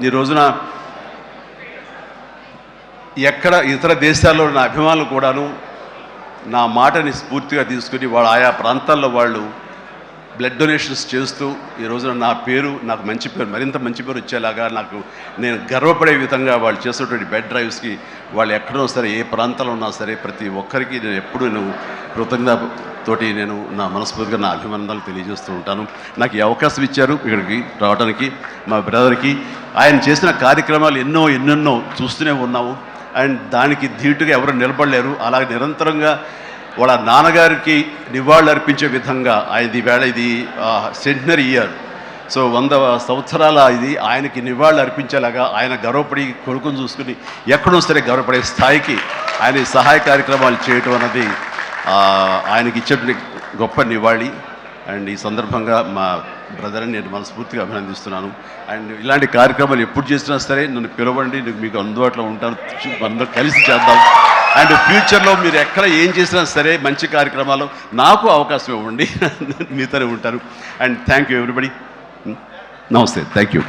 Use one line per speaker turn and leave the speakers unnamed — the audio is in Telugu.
ఈ రోజున ఎక్కడ ఇతర దేశాల్లో ఉన్న అభిమానులు కూడాను నా మాటని స్ఫూర్తిగా తీసుకుని వాళ్ళ ఆయా ప్రాంతాల్లో వాళ్ళు బ్లడ్ డొనేషన్స్ చేస్తూ ఈ రోజున నా పేరు నాకు మంచి పేరు మరింత మంచి పేరు వచ్చేలాగా నేను గర్వపడే విధంగా వాళ్ళు చేసేటువంటి బెడ్ డ్రైవ్స్కి వాళ్ళు ఎక్కడో సరే ఏ ప్రాంతంలో ఉన్నా సరే ప్రతి ఒక్కరికి నేను ఎప్పుడూ కృతజ్ఞతతోటి నేను నా మనస్ఫూర్తిగా నా అభినందనలు తెలియజేస్తూ ఉంటాను. నాకు ఈ అవకాశం ఇచ్చారు ఇక్కడికి రావడానికి. మా బ్రదర్కి ఆయన చేసిన కార్యక్రమాలు ఎన్నెన్నో చూస్తూనే ఉన్నాము. అండ్ దానికి ధీటుగా ఎవరు నిలబడలేరు. అలాగే నిరంతరంగా వాళ్ళ నాన్నగారికి నివాళులు అర్పించే విధంగా ఆయనది వేళ ఇది సెంటనరీ ఇయర్. సో 100 సంవత్సరాల ఇది ఆయనకి నివాళులు అర్పించేలాగా ఆయన గర్వపడి కొడుకుని చూసుకుని ఎక్కడో సరే గర్వపడే స్థాయికి ఆయన సహాయ కార్యక్రమాలు చేయటం అన్నది ఆయనకి ఇచ్చేటువంటి గొప్ప నివాళి. అండ్ ఈ సందర్భంగా మా బ్రదర్ని నేను మనస్ఫూర్తిగా అభినందిస్తున్నాను. అండ్ ఇలాంటి కార్యక్రమాలు ఎప్పుడు చేసినా సరే నన్ను పిలవండి, మీకు అందుబాటులో ఉంటాను, అందరూ కలిసి చేద్దాం. అండ్ ఫ్యూచర్లో మీరు ఎక్కడ ఏం చేసినా సరే మంచి కార్యక్రమాలు నాకు అవకాశం ఇవ్వండి, మీతోనే ఉంటాను. And thank you everybody. నమస్తే, థ్యాంక్ యూ.